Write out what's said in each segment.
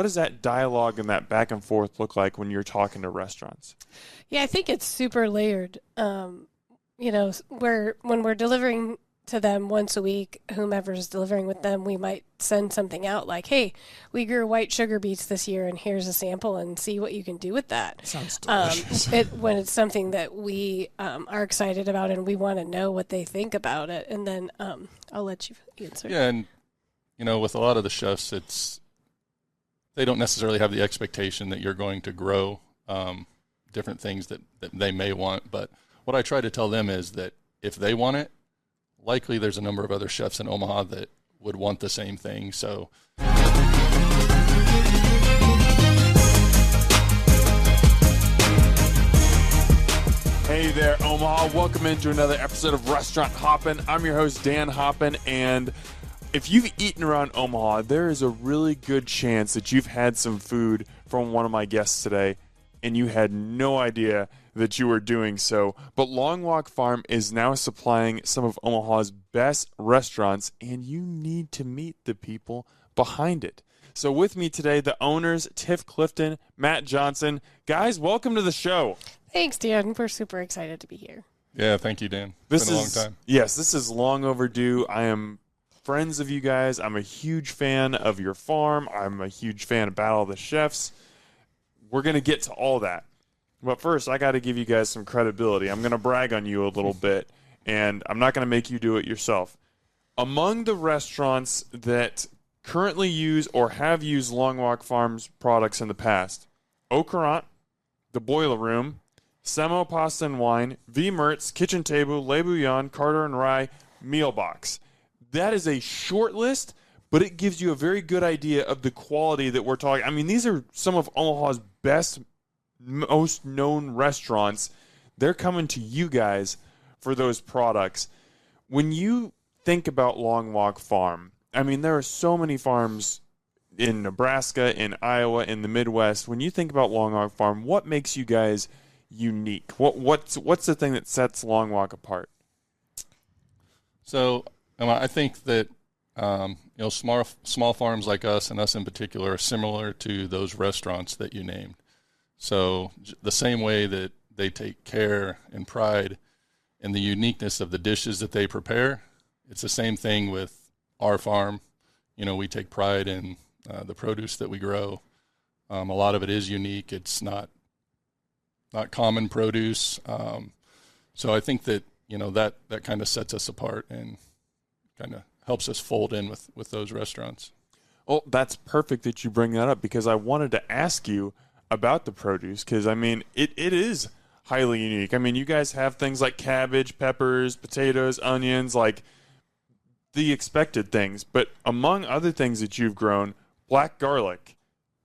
does that dialogue and that back and forth look like when you're talking to restaurants? Yeah, I think it's super layered. When we're delivering to them once a week, whomever's delivering with them, we might send something out like, hey, we grew white sugar beets this year, and here's a sample, and see what you can do with that. Sounds delicious. When it's something that we are excited about and we want to know what they think about it. And then I'll let you answer. Yeah, and, with a lot of the chefs, they don't necessarily have the expectation that you're going to grow different things that they may want. But what I try to tell them is that if they want it, likely there's a number of other chefs in Omaha that would want the same thing. So Hey there, Omaha. Welcome into another episode of Restaurant Hoppen. I'm your host, Dan Hoppen, and if you've eaten around Omaha, there is a really good chance that you've had some food from one of my guests today, and you had no idea that you were doing so. But Long Walk Farm is now supplying some of Omaha's best restaurants, and you need to meet the people behind it. So with me today, the owners, Tiff, Clifton, Matt Johnson. Guys, welcome to the show. Thanks, Dan. We're super excited to be here. yeah, thank you, Dan. It's been a long time. Yes, this is long overdue. I am friends of you guys. I'm a huge fan of your farm. I'm a huge fan of Battle of the Chefs. We're going to get to all that. But first, I got to give you guys some credibility. I'm going to brag on you a little bit, and I'm not going to make you do it yourself. Among the restaurants that currently use or have used Long Walk Farms products in the past, Courant, The Boiler Room, Semo Pasta and Wine, V Mertz, Kitchen Table, Le Bouillon, Carter and Rye, Meal Box. That is a short list, but it gives you a very good idea of the quality that we're talking. I mean, these are some of Omaha's best, most known restaurants. They're coming to you guys for those products. When you think about Long Walk Farm, I mean, there are so many farms in Nebraska, in Iowa, in the Midwest. When you think about Long Walk Farm, what makes you guys unique? What's the thing that sets Long Walk apart? So I think that small farms like us, and us in particular, are similar to those restaurants that you named. So the same way that they take care and pride in the uniqueness of the dishes that they prepare, it's the same thing with our farm. We take pride in the produce that we grow. A lot of it is unique. It's not common produce. So I think that, that kind of sets us apart and kind of helps us fold in with those restaurants. Oh, that's perfect that you bring that up, because I wanted to ask you about the produce, because, I mean, it is highly unique. I mean, you guys have things like cabbage, peppers, potatoes, onions, like the expected things. But among other things that you've grown, black garlic,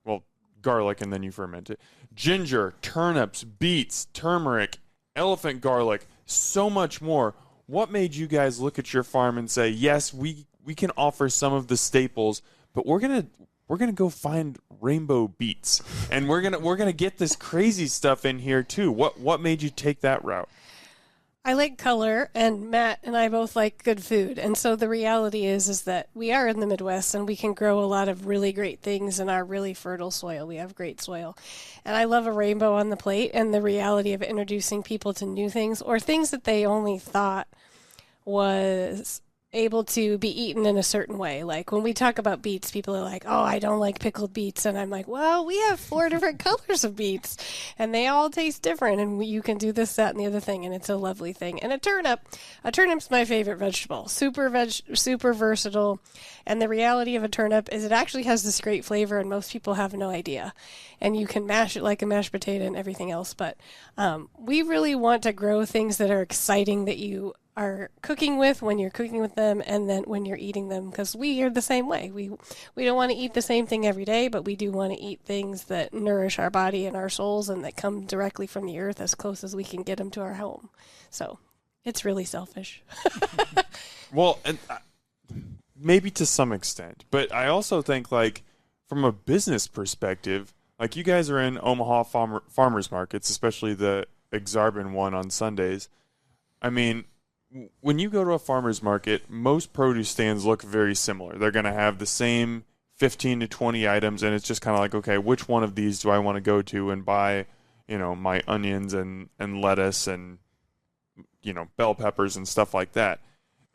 well, garlic and then you ferment it, ginger, turnips, beets, turmeric, elephant garlic, so much more. What made you guys look at your farm and say, yes, we can offer some of the staples, but we're gonna go find rainbow beets, and we're gonna get this crazy stuff in here too? What made you take that route? I like color, and Matt and I both like good food. And so the reality is that we are in the Midwest, and we can grow a lot of really great things in our really fertile soil. We have great soil. And I love a rainbow on the plate, and the reality of introducing people to new things, or things that they only thought was able to be eaten in a certain way. Like when we talk about beets, people are like, oh, I don't like pickled beets. And I'm like, well, we have 4 different colors of beets, and they all taste different. And you can do this, that, and the other thing. And it's a lovely thing. And a turnip's my favorite vegetable. Super versatile. And the reality of a turnip is it actually has this great flavor, and most people have no idea. And you can mash it like a mashed potato and everything else. But we really want to grow things that are exciting, that you are cooking with when you're cooking with them, and then when you're eating them, because we are the same way. We don't want to eat the same thing every day, but we do want to eat things that nourish our body and our souls, and that come directly from the earth as close as we can get them to our home. So it's really selfish. Well, and maybe to some extent, but I also think, like, from a business perspective, like, you guys are in Omaha farmers markets, especially the Exarban one on Sundays. I mean, when you go to a farmer's market, most produce stands look very similar. They're going to have the same 15 to 20 items, and it's just kind of like, okay, which one of these do I want to go to and buy, my onions and lettuce and, bell peppers and stuff like that.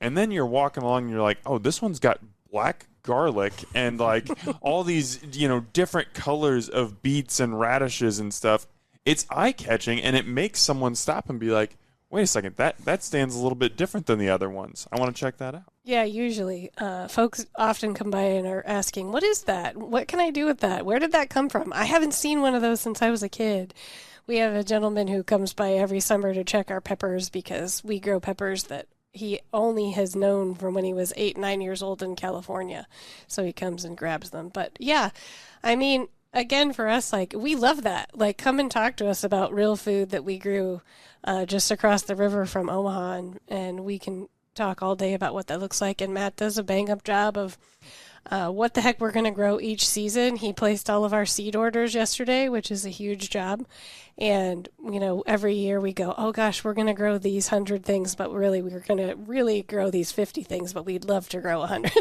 And then you're walking along and you're like, oh, this one's got black garlic and like all these, different colors of beets and radishes and stuff. It's eye-catching, and it makes someone stop and be like, wait a second, that stands a little bit different than the other ones. I want to check that out. Yeah, usually. Folks often come by and are asking, what is that? What can I do with that? Where did that come from? I haven't seen one of those since I was a kid. We have a gentleman who comes by every summer to check our peppers because we grow peppers that he only has known from when he was 8, 9 years old in California. So he comes and grabs them. But yeah, I mean, again, for us, like, we love that. Like, come and talk to us about real food that we grew just across the river from Omaha, and we can talk all day about what that looks like. And Matt does a bang-up job of what the heck we're going to grow each season. He placed all of our seed orders yesterday, which is a huge job. And, every year we go, oh gosh, we're going to grow these 100 things, but really we're going to really grow these 50 things, but we'd love to grow 100.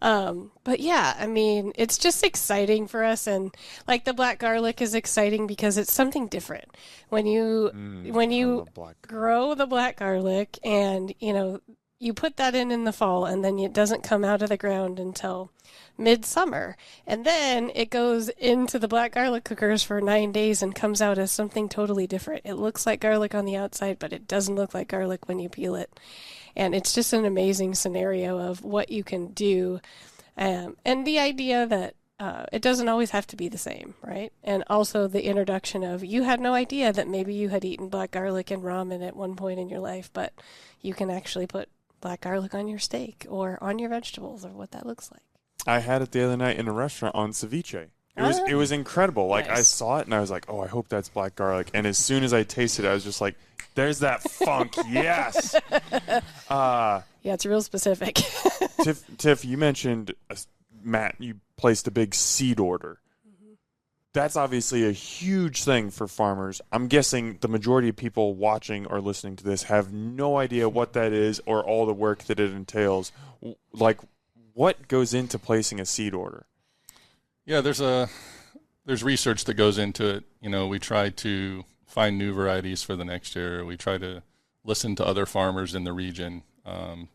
But yeah, I mean, it's just exciting for us. And like the black garlic is exciting because it's something different. When you grow the black garlic and, you put that in the fall, and then it doesn't come out of the ground until midsummer. And then it goes into the black garlic cookers for 9 days and comes out as something totally different. It looks like garlic on the outside, but it doesn't look like garlic when you peel it. And it's just an amazing scenario of what you can do. And the idea that it doesn't always have to be the same, right? And also the introduction of, you had no idea that maybe you had eaten black garlic and ramen at one point in your life, but you can actually put black garlic on your steak or on your vegetables, or what that looks like. I had it the other night in a restaurant on ceviche. It was incredible. Like, Nice. I saw it and I was like, oh, I hope that's black garlic. And as soon as I tasted it, I was just like, there's that funk. Yes. Yeah, it's real specific. Tiff, you mentioned, Matt, you placed a big seed order. That's obviously a huge thing for farmers. I'm guessing the majority of people watching or listening to this have no idea what that is or all the work that it entails. Like, what goes into placing a seed order? Yeah, there's research that goes into it. We try to find new varieties for the next year. We try to listen to other farmers in the region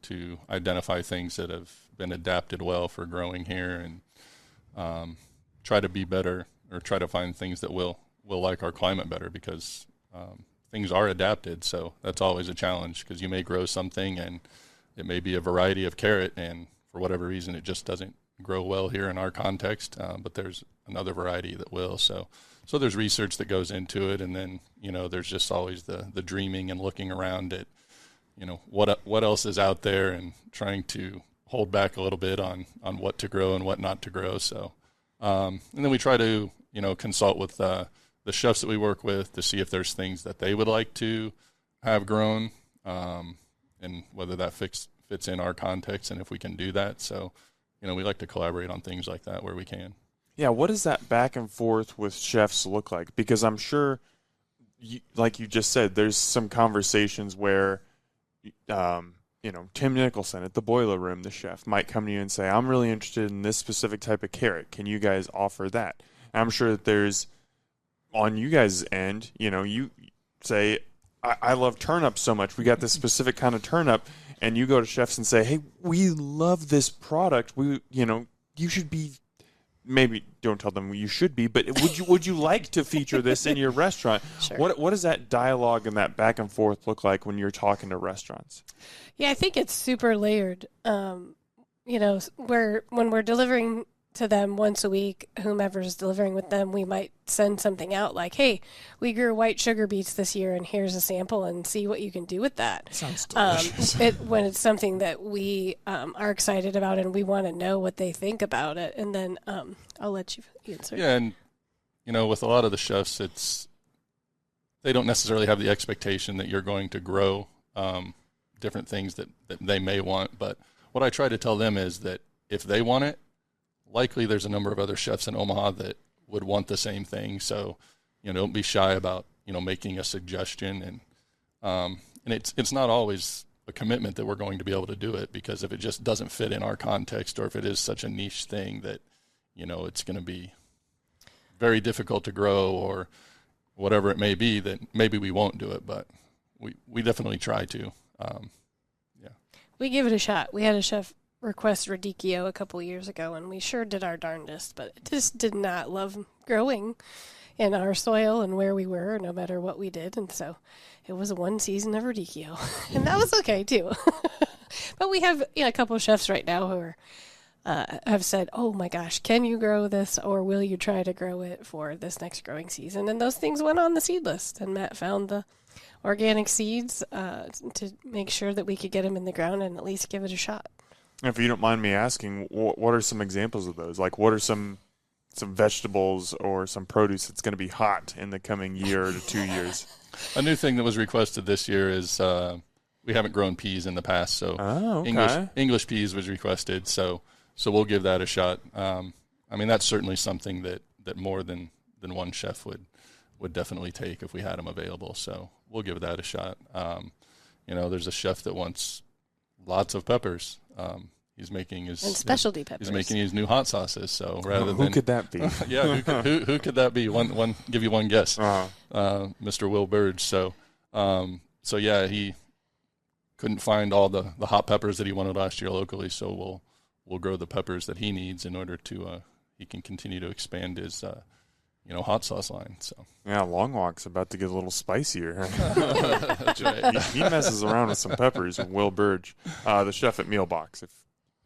to identify things that have been adapted well for growing here, and try to be better, or try to find things that will like our climate better, because things are adapted. So that's always a challenge, because you may grow something and it may be a variety of carrot, and for whatever reason it just doesn't grow well here in our context, but there's another variety that will. So there's research that goes into it, and then there's just always the dreaming and looking around at what else is out there, and trying to hold back a little bit on what to grow and what not to grow. So and then we try to consult with the chefs that we work with to see if there's things that they would like to have grown, and whether that fits in our context, and if we can do that. So, we like to collaborate on things like that where we can. Yeah, what does that back and forth with chefs look like? Because I'm sure, like you just said, there's some conversations where, Tim Nicholson at the Boiler Room, the chef, might come to you and say, I'm really interested in this specific type of carrot. Can you guys offer that? And I'm sure that there's, on you guys' end, you say, I love turnips so much. We got this specific kind of turnip. And you go to chefs and say, hey, we love this product. You should be, maybe don't tell them you should be, but would you like to feature this in your restaurant? Sure. What does that dialogue and that back and forth look like when you're talking to restaurants? Yeah, I think it's super layered. When we're delivering to them once a week, whomever's delivering with them, we might send something out like, hey, we grew white sugar beets this year, and here's a sample, and see what you can do with that. Sounds delicious. When it's something that we are excited about, and we want to know what they think about it. And then I'll let you answer. Yeah, and with a lot of the chefs, they don't necessarily have the expectation that you're going to grow different things that they may want. But what I try to tell them is that if they want it, likely there's a number of other chefs in Omaha that would want the same thing. So, don't be shy about, making a suggestion. And it's not always a commitment that we're going to be able to do it, because if it just doesn't fit in our context, or if it is such a niche thing that, it's going to be very difficult to grow or whatever it may be, that maybe we won't do it, but we definitely try to. We give it a shot. We had a chef request radicchio a couple years ago, and we sure did our darndest, but it just did not love growing in our soil and where we were, no matter what we did. And so it was one season of radicchio, and that was okay too. But we have a couple of chefs right now who are, have said, oh my gosh, can you grow this, or will you try to grow it for this next growing season? And those things went on the seed list, and Matt found the organic seeds to make sure that we could get them in the ground and at least give it a shot. If you don't mind me asking, what are some examples of those? Like, what are some vegetables or some produce that's going to be hot in the coming year to 2 years? A new thing that was requested this year is we haven't grown peas in the past, so English peas was requested, so we'll give that a shot. That's certainly something that more than one chef would definitely take if we had them available, so we'll give that a shot. There's a chef that wants lots of peppers. He's making his specialty peppers. He's making his new hot sauces. So rather who could that be? Who could that be? One give you one guess. Mr. Will Burge. So he couldn't find all the hot peppers that he wanted last year locally. So we'll grow the peppers that he needs in order to he can continue to expand his hot sauce line. So yeah, Long Walk's about to get a little spicier. That's right. He messes around with some peppers. Will Burge, the chef at Mealbox.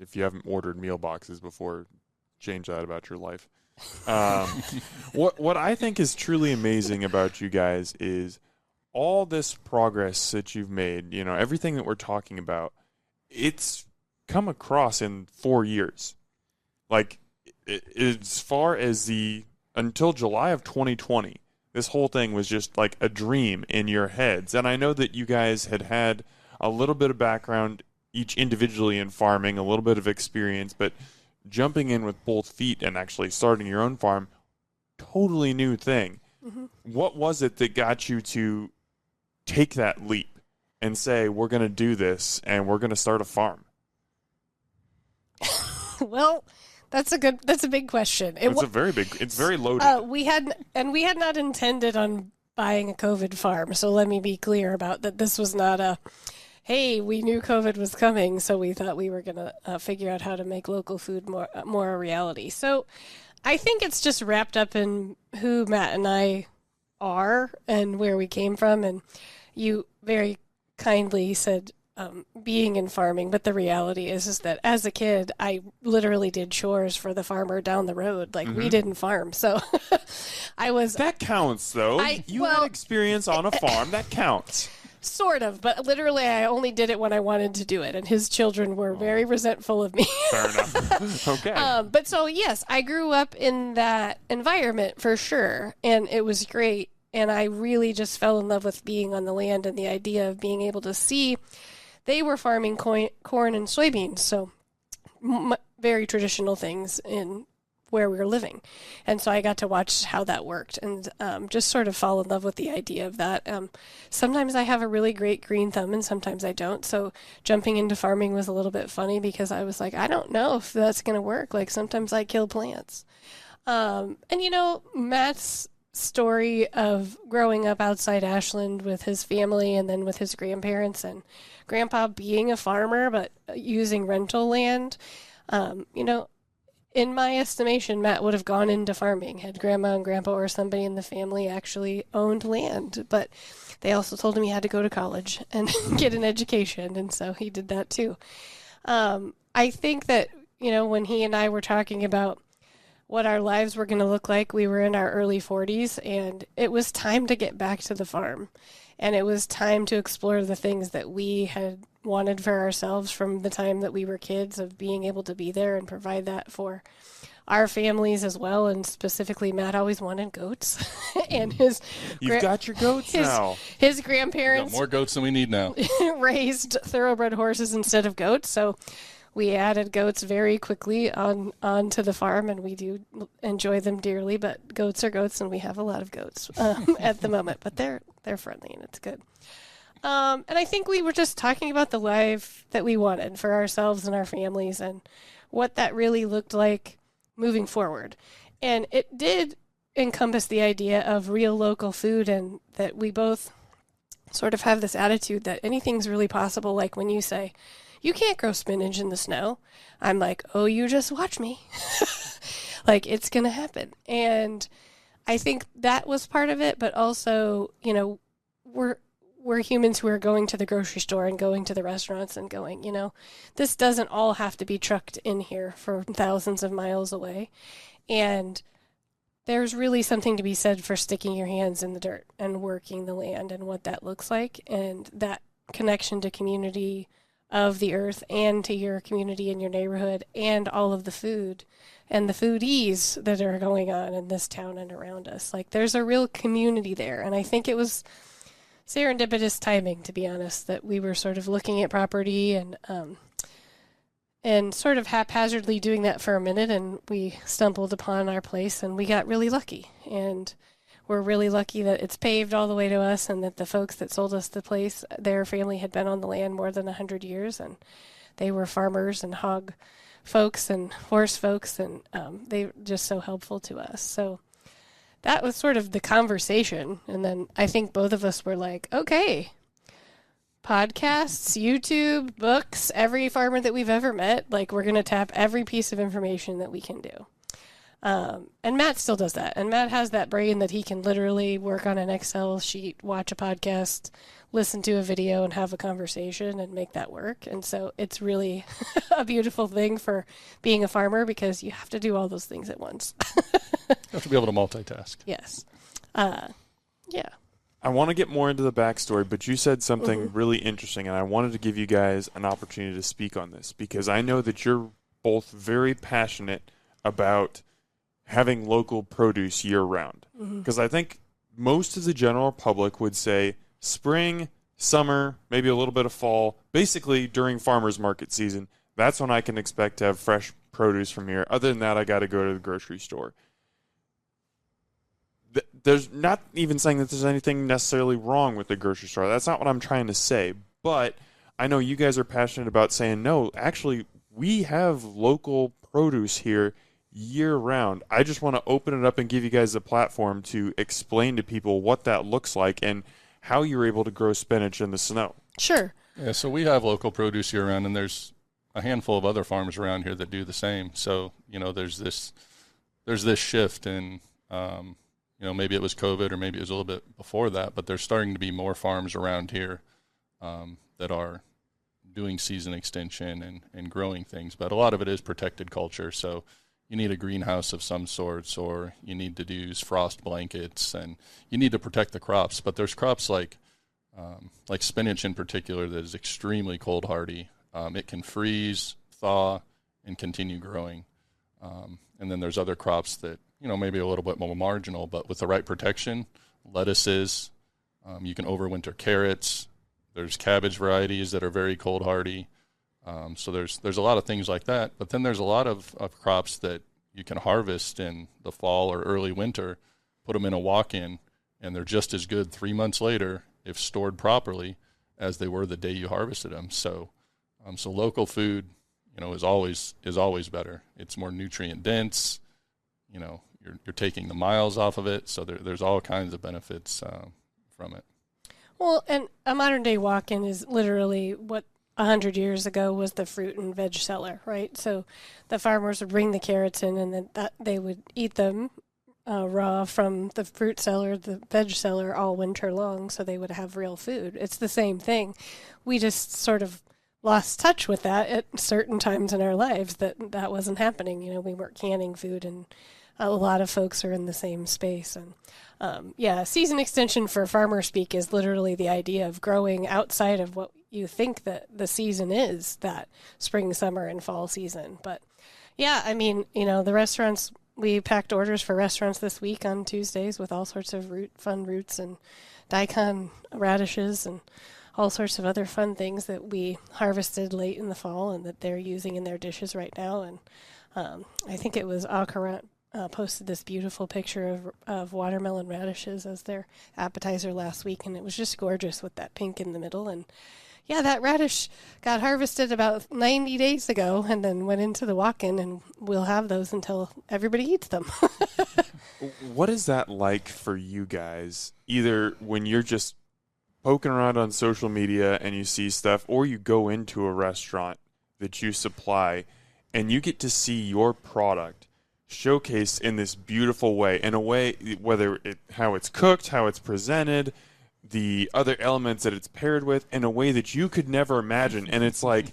If you haven't ordered meal boxes before, change that about your life. What I think is truly amazing about you guys is all this progress that you've made. Everything that we're talking about, it's come across in 4 years. Like, as far as until July of 2020, this whole thing was just like a dream in your heads. And I know that you guys had a little bit of background each individually in farming, a little bit of experience, but jumping in with both feet and actually starting your own farm, totally new thing. Mm-hmm. What was it that got you to take that leap and say, we're going to do this and we're going to start a farm? Well, that's a big question. It's very loaded. We had not intended on buying a COVID farm. So let me be clear about that. This was not hey, we knew COVID was coming, so we thought we were going to figure out how to make local food more a reality. So I think it's just wrapped up in who Matt and I are and where we came from. And you very kindly said being in farming, but the reality is that as a kid, I literally did chores for the farmer down the road. Like, we didn't farm, so I was... That counts, though. You had experience on a farm. That counts. Sort of, but literally I only did it when I wanted to do it, and his children were very resentful of me. Fair enough. Okay. But so, yes, I grew up in that environment for sure, and it was great, and I really just fell in love with being on the land and the idea of being able to see they were farming corn and soybeans, so very traditional things in where we were living. And so I got to watch how that worked and just sort of fall in love with the idea of that. Sometimes I have a really great green thumb and sometimes I don't. So jumping into farming was a little bit funny because I was like, I don't know if that's going to work. Like, sometimes I kill plants. And Matt's story of growing up outside Ashland with his family and then with his grandparents and grandpa being a farmer but using rental land, in my estimation, Matt would have gone into farming had grandma and grandpa or somebody in the family actually owned land. But they also told him he had to go to college and get an education, and so he did that too. I think that, when he and I were talking about what our lives were going to look like, we were in our early 40s, and it was time to get back to the farm. And it was time to explore the things that we had wanted for ourselves from the time that we were kids, of being able to be there and provide that for our families as well. And specifically, Matt always wanted goats. And You've got your goats now. His grandparents... More goats than we need now. raised thoroughbred horses instead of goats. So we added goats very quickly onto the farm, and we do enjoy them dearly. But goats are goats, and we have a lot of goats at the moment. But they're friendly, and it's good. And I think we were just talking about the life that we wanted for ourselves and our families and what that really looked like moving forward. And it did encompass the idea of real local food, and that we both sort of have this attitude that anything's really possible. Like when you say, you can't grow spinach in the snow, I'm like, oh, you just watch me. Like, it's going to happen. And I think that was part of it, but also, you know, we're humans who are going to the grocery store and going to the restaurants and going, you know, this doesn't all have to be trucked in here from thousands of miles away. And there's really something to be said for sticking your hands in the dirt and working the land and what that looks like, and that connection to community of the earth and to your community and your neighborhood and all of the food and the foodies that are going on in this town and around us. Like, there's a real community there. And I think it was serendipitous timing, to be honest, that we were sort of looking at property and sort of haphazardly doing that for a minute, and we stumbled upon our place, and we got really lucky. And we're really lucky that it's paved all the way to us, and that the folks that sold us the place, their family had been on the land more than 100 years, and they were farmers and hog folks and horse folks, and they were just so helpful to us. So that was sort of the conversation. And then I think both of us were like, okay, podcasts, YouTube, books, every farmer that we've ever met, like, we're going to tap every piece of information that we can do. And Matt still does that. And Matt has that brain that he can literally work on an Excel sheet, watch a podcast, listen to a video, and have a conversation and make that work. And so it's really a beautiful thing for being a farmer, because you have to do all those things at once. You have to be able to multitask. Yes. Yeah. I want to get more into the backstory, but you said something really interesting, and I wanted to give you guys an opportunity to speak on this, because I know that you're both very passionate about having local produce year-round. Because I think most of the general public would say spring, summer, maybe a little bit of fall, basically during farmers market season, that's when I can expect to have fresh produce from here. Other than that, I got to go to the grocery store. There's not even saying that there's anything necessarily wrong with the grocery store. That's not what I'm trying to say. But I know you guys are passionate about saying, no, actually, we have local produce here year-round. I just want to open it up and give you guys a platform to explain to people what that looks like and how you're able to grow spinach in the snow. Sure. Yeah, so we have local produce year-round, and there's a handful of other farms around here that do the same. So, you know, there's this shift in, you know, maybe it was COVID or maybe it was a little bit before that, but there's starting to be more farms around here that are doing season extension and growing things. But a lot of it is protected culture, so you need a greenhouse of some sorts, or you need to use frost blankets, and you need to protect the crops. But there's crops like spinach in particular that is extremely cold hardy. It can freeze, thaw, and continue growing. And then there's other crops that, you know, maybe a little bit more marginal, but with the right protection, lettuces, you can overwinter carrots. There's cabbage varieties that are very cold hardy. So there's a lot of things like that. But then there's a lot of crops that you can harvest in the fall or early winter, put them in a walk-in, and they're just as good 3 months later, if stored properly, as they were the day you harvested them. So local food, you know, is always better. It's more nutrient dense. You know, you're taking the miles off of it, so there's all kinds of benefits from it. Well, and a modern day walk-in is literally what 100 years ago was the fruit and veg cellar, right? So the farmers would bring the carrots in, and then they would eat them raw from the fruit cellar, the veg cellar, all winter long, so they would have real food. It's the same thing. We just sort of lost touch with that at certain times in our lives, that wasn't happening. You know, we weren't canning food, and a lot of folks are in the same space. And season extension for farmer speak is literally the idea of growing outside of what you think that the season is, that spring, summer, and fall season. But yeah, I mean, you know, the restaurants, we packed orders for restaurants this week on Tuesdays with all sorts of fun roots and daikon radishes and all sorts of other fun things that we harvested late in the fall and that they're using in their dishes right now. And I think it was Courant posted this beautiful picture of watermelon radishes as their appetizer last week, and it was just gorgeous with that pink in the middle. And yeah, that radish got harvested about 90 days ago and then went into the walk-in, and we'll have those until everybody eats them. What is that like for you guys, either when you're just poking around on social media and you see stuff, or you go into a restaurant that you supply and you get to see your product showcased in this beautiful way, in a way, how it's cooked, how it's presented, the other elements that it's paired with, in a way that you could never imagine. And it's like,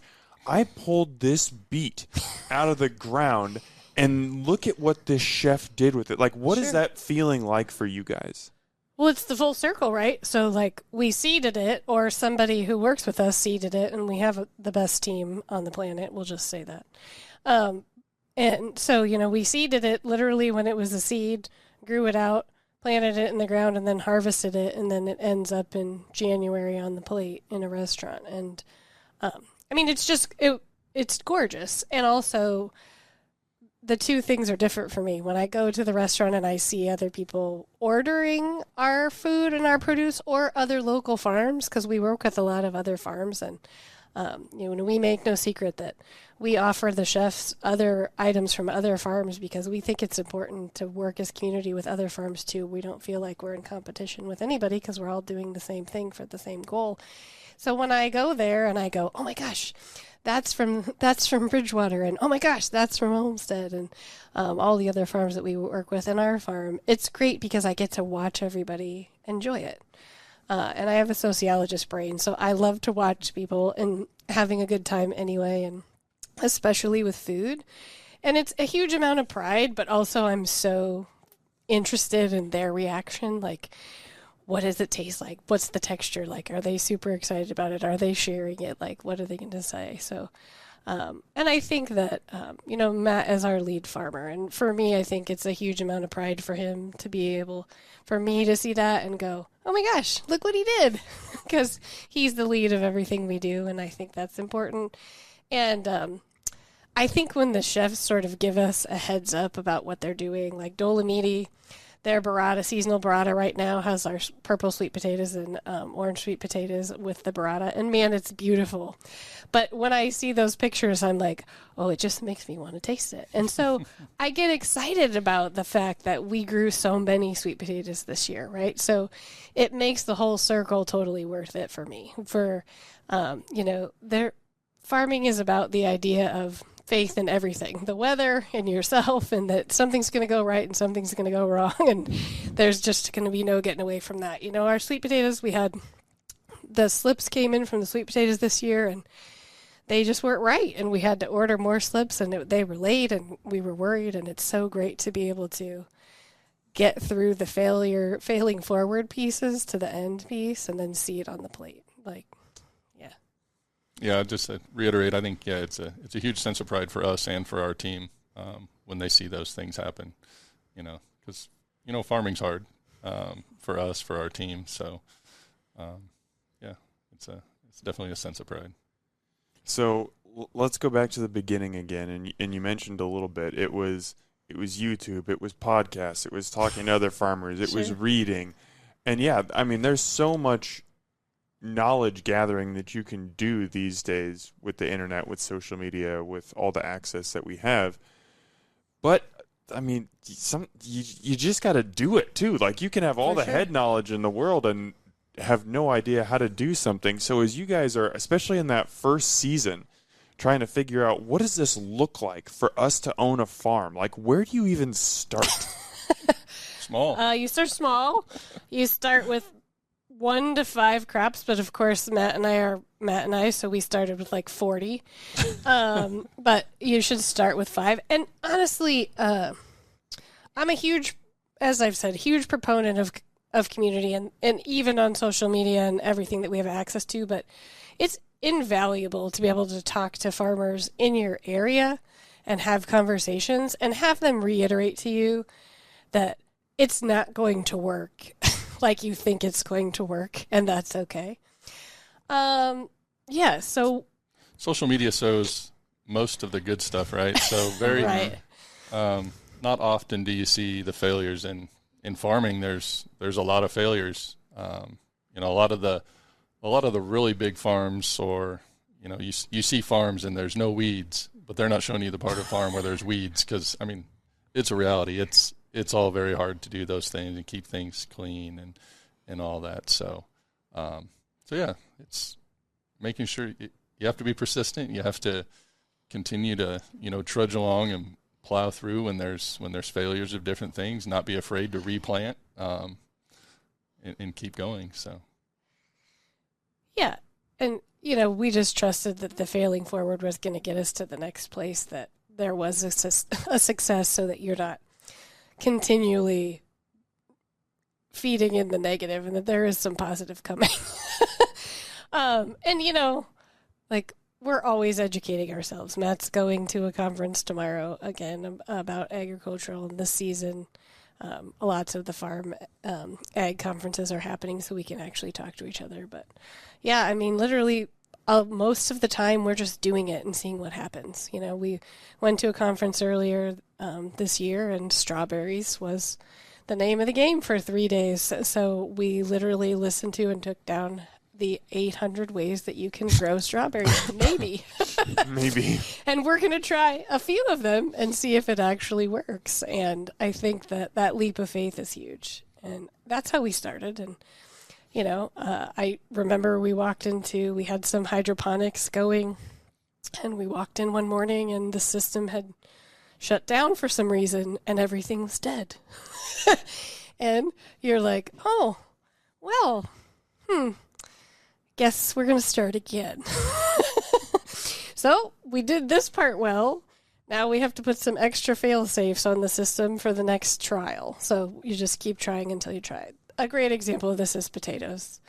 I pulled this beet out of the ground, and look at what this chef did with it. Like, what is that feeling like for you guys? Well, it's the full circle, right? So, like, we seeded it, or somebody who works with us seeded it, and we have the best team on the planet. We'll just say that. And so, we seeded it literally when it was a seed, grew it out, planted it in the ground, and then harvested it, and then it ends up in January on the plate in a restaurant. And, it's just, it's gorgeous. And also, the two things are different for me. When I go to the restaurant and I see other people ordering our food and our produce, or other local farms, because we work with a lot of other farms, and we make no secret that we offer the chefs other items from other farms because we think it's important to work as community with other farms too. We don't feel like we're in competition with anybody because we're all doing the same thing for the same goal. So when I go there and I go, oh my gosh, that's from Bridgewater, and oh my gosh, that's from Homestead, and all the other farms that we work with in our farm, it's great because I get to watch everybody enjoy it. And I have a sociologist brain, so I love to watch people and having a good time anyway, and especially with food. And it's a huge amount of pride, but also I'm so interested in their reaction. Like, what does it taste like? What's the texture like? Are they super excited about it? Are they sharing it? Like, what are they going to say? So, and I think that, Matt is our lead farmer. And for me, I think it's a huge amount of pride for him to be able, for me to see that and go, oh my gosh, look what he did. Because he's the lead of everything we do. And I think that's important. And I think when the chefs sort of give us a heads up about what they're doing, like Dolomiti, their burrata, seasonal burrata right now has our purple sweet potatoes and orange sweet potatoes with the burrata. And man, it's beautiful. But when I see those pictures, I'm like, oh, it just makes me want to taste it. And so I get excited about the fact that we grew so many sweet potatoes this year, right? So it makes the whole circle totally worth it for me. For, their farming is about the idea of faith in everything, the weather and yourself, and that something's going to go right and something's going to go wrong, and there's just going to be no getting away from that. Our sweet potatoes, we had the slips came in from the sweet potatoes this year, and they just weren't right, and we had to order more slips, and they were late, and we were worried. And it's so great to be able to get through the failing forward pieces to the end piece and then see it on the plate. Yeah, just to reiterate, I think, it's a huge sense of pride for us and for our team when they see those things happen, because, farming's hard for us, for our team. So, it's definitely a sense of pride. So let's go back to the beginning again. And you mentioned a little bit, it was YouTube, it was podcasts, it was talking to other farmers, it was reading. And there's so much knowledge gathering that you can do these days with the internet, with social media, with all the access that we have. But you just got to do it too. Like, you can have all the head knowledge in the world and have no idea how to do something. So as you guys are, especially in that first season, trying to figure out, what does this look like for us to own a farm? Like, where do you even start? Small. You start small. You start with 1 to 5 crops, but of course Matt and I, so we started with like 40. But you should start with 5. And honestly, I'm a huge, as I've said, huge proponent of community and even on social media and everything that we have access to. But it's invaluable to be able to talk to farmers in your area and have conversations and have them reiterate to you that it's not going to work like you think it's going to work, and that's okay. So social media shows most of the good stuff, right? So very, right. not often do you see the failures in farming. There's a lot of failures. You know, a lot of the really big farms, or you know, you see farms and there's no weeds, but they're not showing you the part of farm where there's weeds, because I mean, it's a reality. It's all very hard to do those things and keep things clean and all that. So yeah, it's making sure you have to be persistent. You have to continue to, you know, trudge along and plow through when there's failures of different things, not be afraid to replant, and keep going. So yeah, and you know, we just trusted that the failing forward was going to get us to the next place, that there was a success, so that you're not continually feeding in the negative, and that there is some positive coming. And you know, like, we're always educating ourselves. Matt's going to a conference tomorrow again about agricultural in this season. Lots of the farm ag conferences are happening, so we can actually talk to each other. But yeah, I mean, literally most of the time we're just doing it and seeing what happens. You know, we went to a conference earlier this year, and strawberries was the name of the game for 3 days. So we literally listened to and took down the 800 ways that you can grow strawberries, maybe. Maybe. And we're going to try a few of them and see if it actually works. And I think that leap of faith is huge. And that's how we started. And, you know, I remember we had some hydroponics going, and we walked in one morning and the system had shut down for some reason and everything was dead. And you're like, oh, well, guess we're going to start again. So we did this part well. Now we have to put some extra fail-safes on the system for the next trial. So you just keep trying until you try it. A great example of this is potatoes.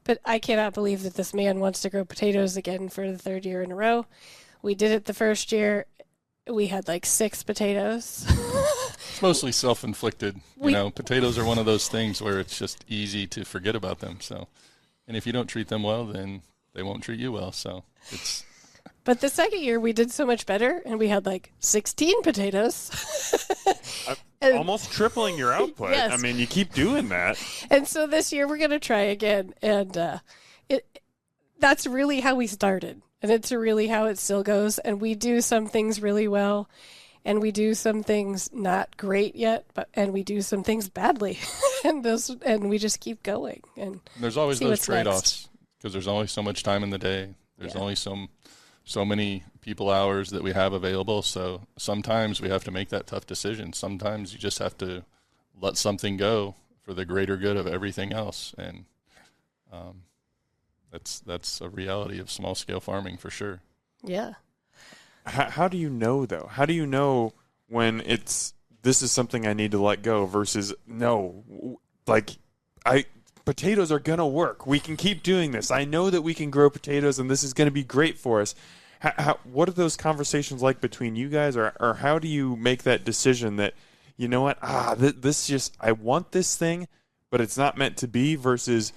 But I cannot believe that this man wants to grow potatoes again for the 3rd year in a row. We did it the first year. We had like 6 potatoes. It's mostly self-inflicted. You know, potatoes are one of those things where it's just easy to forget about them. So, and if you don't treat them well, then they won't treat you well. So it's. But the second year we did so much better, and we had like 16 potatoes. Almost tripling your output. Yes. I mean, you keep doing that. And so this year we're going to try again. And that's really how we started. And it's really how it still goes. And we do some things really well, and we do some things not great yet, and we do some things badly. and we just keep going. And there's always those trade-offs, because there's only so much time in the day. There's only so many people hours that we have available. So sometimes we have to make that tough decision. Sometimes you just have to let something go for the greater good of everything else. And that's a reality of small scale farming for sure. Yeah. How do you know though? How do you know when this is something I need to let go versus no, like potatoes are going to work. We can keep doing this. I know that we can grow potatoes and this is going to be great for us. What are those conversations like between you guys, or how do you make that decision that, you know what, I want this thing, but it's not meant to be, versus,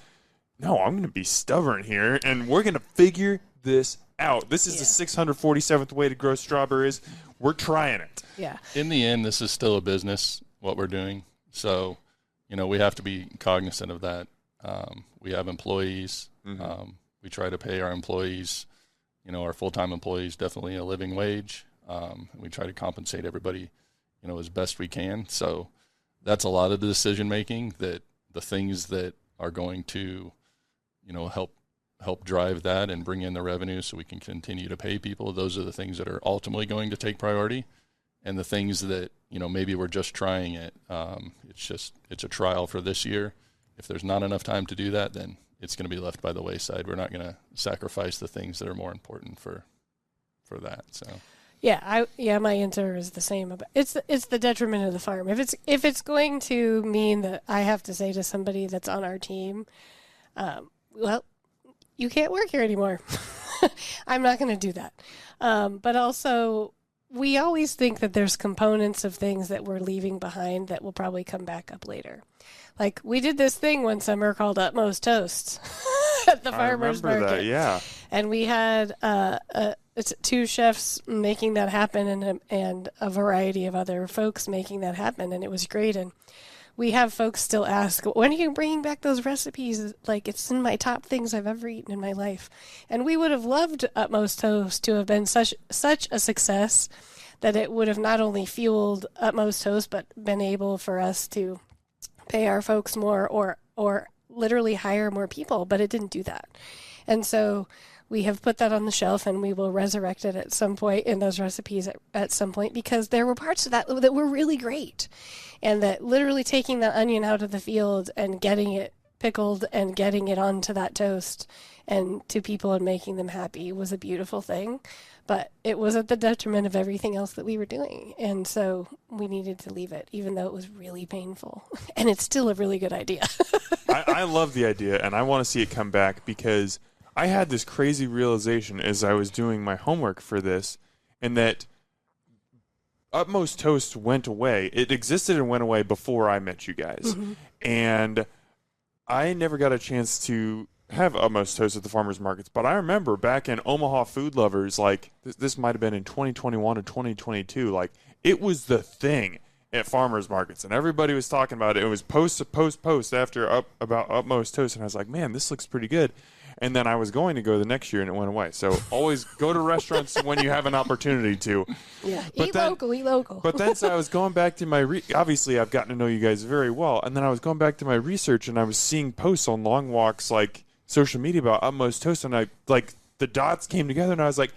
no, I'm going to be stubborn here and we're going to figure this out. This is the 647th way to grow strawberries. We're trying it. Yeah. In the end, this is still a business, what we're doing. So, you know, we have to be cognizant of that. We have employees. Mm-hmm. We try to pay our employees, you know, our full-time employees, definitely a living wage. We try to compensate everybody, you know, as best we can. So that's a lot of the decision-making, that the things that are going to, you know, help drive that and bring in the revenue so we can continue to pay people. Those are the things that are ultimately going to take priority. And the things that, you know, maybe we're just trying it. It's a trial for this year. If there's not enough time to do that, then it's going to be left by the wayside. We're not going to sacrifice the things that are more important for that. So. Yeah, my answer is the same. It's the detriment of the farm. If it's going to mean that I have to say to somebody that's on our team, well, you can't work here anymore. I'm not going to do that. But also, we always think that there's components of things that we're leaving behind that will probably come back up later. Like, we did this thing one summer called Utmost Toasts. at the farmer's market. That, yeah. And we had two chefs making that happen, and a variety of other folks making that happen, and it was great. And we have folks still ask, when are you bringing back those recipes? Like, it's in my top things I've ever eaten in my life. And we would have loved Utmost Toast to have been such a success that it would have not only fueled Utmost Toast, but been able for us to pay our folks more or literally hire more people, but it didn't do that. And so we have put that on the shelf, and we will resurrect it at some point in those recipes at some point, because there were parts of that were really great. And that literally taking that onion out of the field and getting it pickled and getting it onto that toast and to people and making them happy was a beautiful thing. But it was at the detriment of everything else that we were doing. And so we needed to leave it, even though it was really painful. And it's still a really good idea. I love the idea, and I want to see it come back, because I had this crazy realization as I was doing my homework for this, and that Utmost Toast went away. It existed and went away before I met you guys. Mm-hmm. And I never got a chance to have Utmost Toast at the farmers markets. But I remember back in Omaha Food Lovers, like this might have been in 2021 or 2022, like it was the thing at farmers markets, and everybody was talking about it. It was post after about Utmost Toast, and I was like, man, this looks pretty good. And then I was going to go the next year, and it went away. So always go to restaurants when you have an opportunity to. Yeah, eat local. But then so I was going back to my obviously I've gotten to know you guys very well, and then I was going back to my research, and I was seeing posts on Long Walk's like social media about Utmost Toast, and I like the dots came together, and I was like,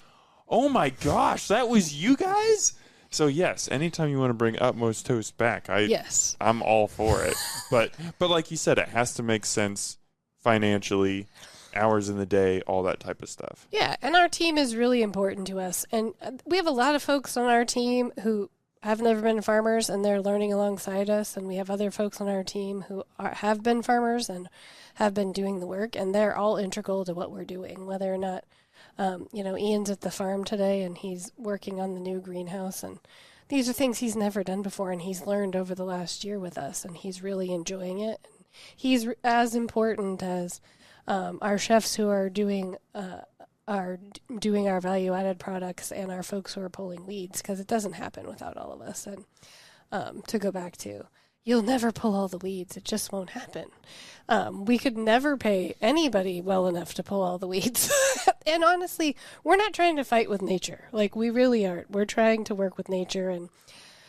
oh my gosh, that was you guys. So yes, anytime you want to bring Utmost Toast back, I'm all for it. But like you said, it has to make sense financially. Hours in the day, all that type of stuff. Yeah, and our team is really important to us. And we have a lot of folks on our team who have never been farmers, and they're learning alongside us. And we have other folks on our team who have been farmers and have been doing the work, and they're all integral to what we're doing, whether or not, Ian's at the farm today, and he's working on the new greenhouse. And these are things he's never done before, and he's learned over the last year with us, and he's really enjoying it. And he's as important as our chefs who are doing our value-added products, and our folks who are pulling weeds, because it doesn't happen without all of us. And to go back to, you'll never pull all the weeds. It just won't happen. We could never pay anybody well enough to pull all the weeds. And honestly, we're not trying to fight with nature. Like, we really aren't. We're trying to work with nature, and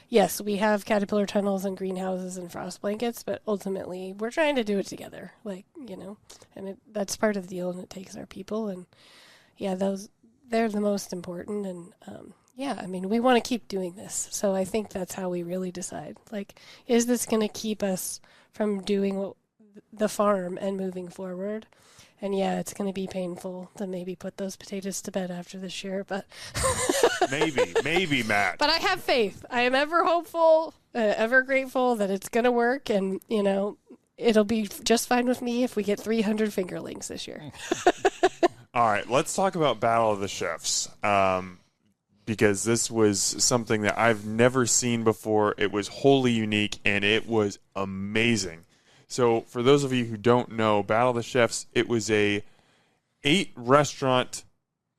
yes, we have caterpillar tunnels and greenhouses and frost blankets, but ultimately we're trying to do it together, and that's part of the deal, and it takes our people, and they're the most important, and we want to keep doing this. So I think that's how we really decide, like, is this going to keep us from doing the farm and moving forward? And yeah, it's going to be painful to maybe put those potatoes to bed after this year, but maybe, Matt. But I have faith. I am ever hopeful, ever grateful that it's going to work, and it'll be just fine with me if we get 300 fingerlings this year. All right, let's talk about Battle of the Chefs, because this was something that I've never seen before. It was wholly unique, and it was amazing. So for those of you who don't know, Battle of the Chefs, it was a 8-restaurant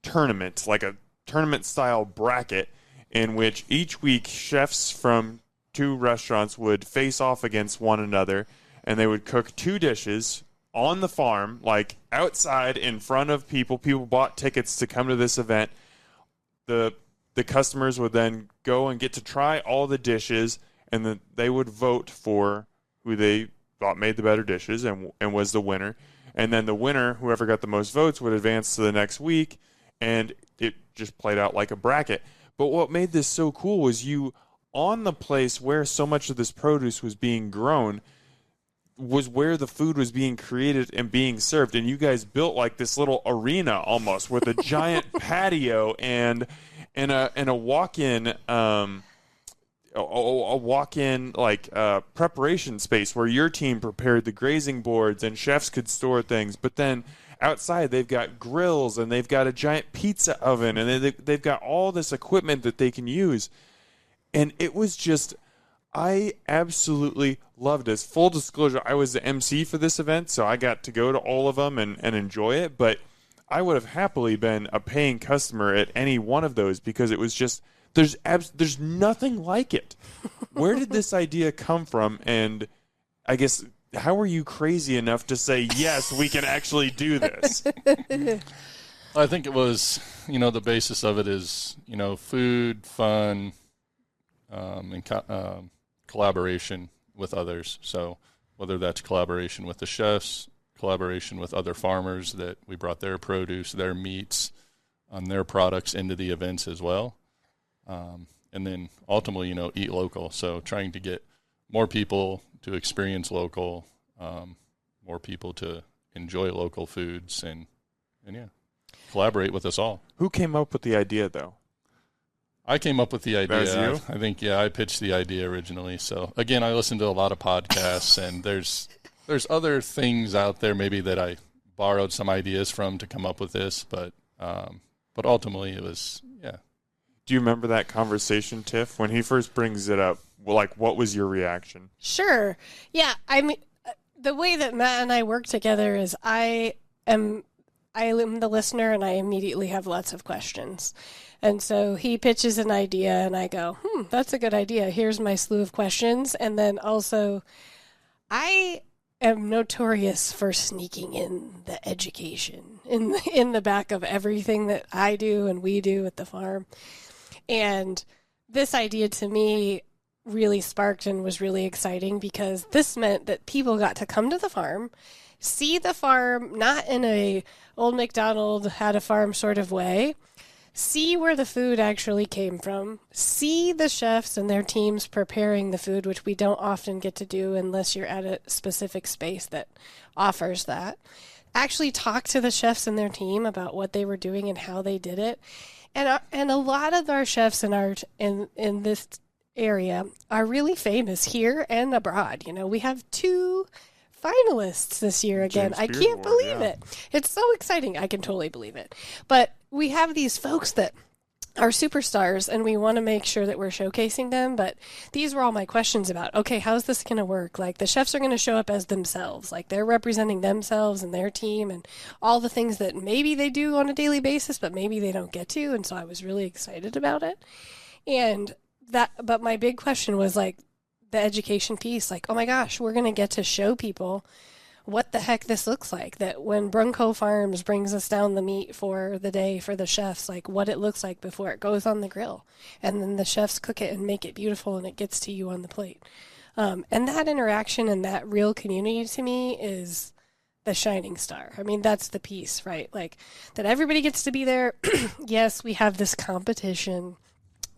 tournament, like a tournament-style bracket, in which each week chefs from 2 restaurants would face off against one another, and they would cook 2 dishes on the farm, like outside in front of people. People bought tickets to come to this event. The customers would then go and get to try all the dishes, and then they would vote for who they thought made the better dishes and was the winner. And then the winner, whoever got the most votes, would advance to the next week, and it just played out like a bracket. But what made this so cool was on the place where so much of this produce was being grown was where the food was being created and being served. And you guys built like this little arena almost with a giant patio and a walk-in preparation space where your team prepared the grazing boards and chefs could store things. But then outside they've got grills and they've got a giant pizza oven and they've got all this equipment that they can use. And it was just, I absolutely loved it. Full disclosure, I was the MC for this event, so I got to go to all of them and enjoy it, but I would have happily been a paying customer at any one of those because it was just, there's nothing like it. Where did this idea come from? And I guess, how were you crazy enough to say, yes, we can actually do this? I think it was, the basis of it is, food, fun, and collaboration with others. So whether that's collaboration with the chefs, collaboration with other farmers that we brought their produce, their meats, their products into the events as well. And then ultimately, eat local. So trying to get more people to experience local, more people to enjoy local foods and yeah, collaborate with us all. Who came up with the idea, though? I came up with the idea. That was you? I think, I pitched the idea originally. So again, I listened to a lot of podcasts, and there's other things out there maybe that I borrowed some ideas from to come up with this, but ultimately it was, yeah. Do you remember that conversation, Tiff, when he first brings it up? Like, what was your reaction? Sure. Yeah. I mean, the way that Matt and I work together is I am the listener, and I immediately have lots of questions. And so he pitches an idea, and I go, that's a good idea. Here's my slew of questions. And then also, I am notorious for sneaking in the education in the back of everything that I do and we do at the farm. And this idea to me really sparked and was really exciting because this meant that people got to come to the farm, see the farm, not in a old MacDonald had a farm sort of way, see where the food actually came from, see the chefs and their teams preparing the food, which we don't often get to do unless you're at a specific space that offers that. Actually talk to the chefs and their team about what they were doing and how they did it. And a lot of our chefs in this area are really famous here and abroad. We have 2 finalists this year again. I can't believe it. It's so exciting. I can totally believe it. But we have these folks that are superstars, and we want to make sure that we're showcasing them. But these were all my questions about, okay, how's this going to work? Like, the chefs are going to show up as themselves. Like, they're representing themselves and their team and all the things that maybe they do on a daily basis, but maybe they don't get to. And so I was really excited about it. But my big question was, like, the education piece. Like, oh my gosh, we're going to get to show people what the heck this looks like, that when Bronco Farms brings us down the meat for the day for the chefs, like what it looks like before it goes on the grill. And then the chefs cook it and make it beautiful and it gets to you on the plate. And that interaction and that real community to me is the shining star. I mean, that's the piece, right? Like, that everybody gets to be there. Yes, we have this competition,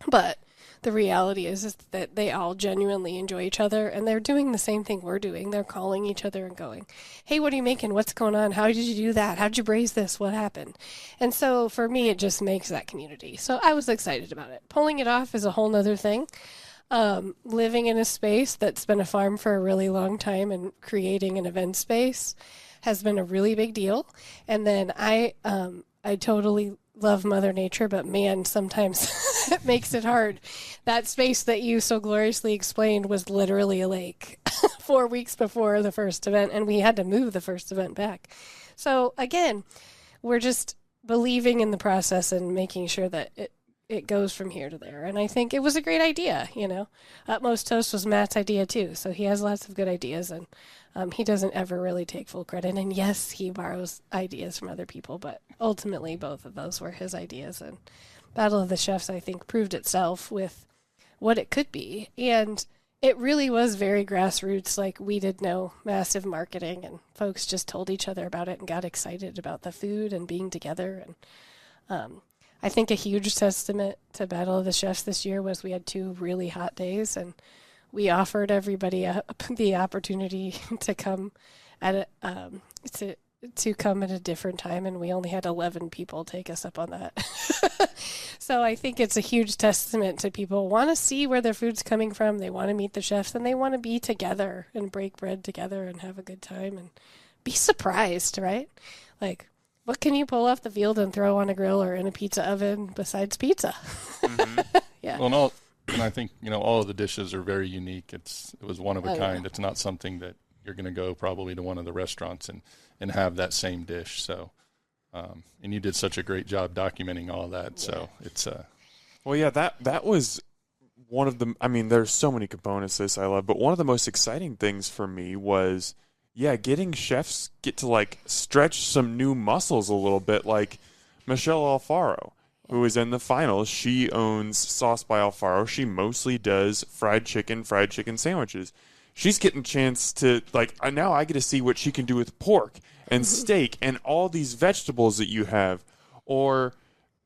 but the reality is that they all genuinely enjoy each other, and they're doing the same thing we're doing. They're calling each other and going, hey, what are you making? What's going on? How did you do that? How did you braise this? What happened? And so for me, it just makes that community. So I was excited about it. Pulling it off is a whole nother thing. Living in a space that's been a farm for a really long time and creating an event space has been a really big deal. And then I totally love Mother Nature, but man, sometimes it makes it hard. That space that you so gloriously explained was literally a lake 4 weeks before the first event, and we had to move the first event back. So again, we're just believing in the process and making sure that it goes from here to there. And I think it was a great idea, Utmost Toast was Matt's idea too, so he has lots of good ideas, and he doesn't ever really take full credit. And yes, he borrows ideas from other people, but ultimately both of those were his ideas. And Battle of the Chefs, I think, proved itself with what it could be. And it really was very grassroots. Like, we did no massive marketing, and folks just told each other about it and got excited about the food and being together. And I think a huge testament to Battle of the Chefs this year was we had 2 really hot days, and we offered everybody the opportunity to come at to come at a different time, and we only had 11 people take us up on that. So I think it's a huge testament to people want to see where their food's coming from. They want to meet the chefs, and they want to be together and break bread together and have a good time and be surprised, right? Like, what can you pull off the field and throw on a grill or in a pizza oven besides pizza? Mm-hmm. Yeah. Well, And I think, all of the dishes are very unique. It was one of a kind. Yeah. It's not something that you're going to go probably to one of the restaurants and have that same dish. So, and you did such a great job documenting all that. Yeah. So it's well, yeah, that was one of the. I mean, there's so many components to this I love, but one of the most exciting things for me was, getting chefs get to stretch some new muscles a little bit, like Michelle Alfaro, who is in the finals. She owns Sauce by Alfaro. She mostly does fried chicken sandwiches. She's getting a chance to, now I get to see what she can do with pork and steak and all these vegetables that you have. Or,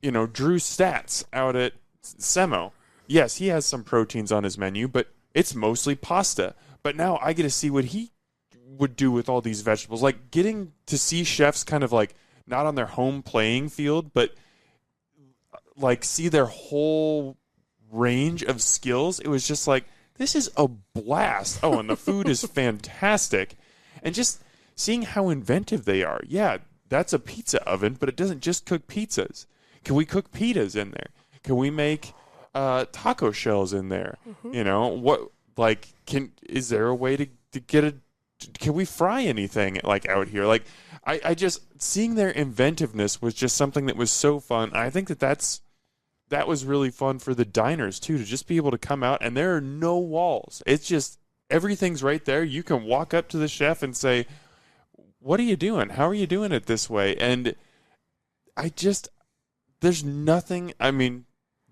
Drew Stats out at Semo. Yes, he has some proteins on his menu, but it's mostly pasta. But now I get to see what he would do with all these vegetables. Getting to see chefs kind of not on their home playing field, but see their whole range of skills. It was just this is a blast. Oh, and the food is fantastic. And just seeing how inventive they are. Yeah, that's a pizza oven, but it doesn't just cook pizzas. Can we cook pitas in there? Can we make taco shells in there? Mm-hmm. Is there a way to get can we fry anything out here? I just, seeing their inventiveness was just something that was so fun. I think that was really fun for the diners too, to just be able to come out and there are no walls. It's just, everything's right there. You can walk up to the chef and say, what are you doing? How are you doing it this way? And there's nothing,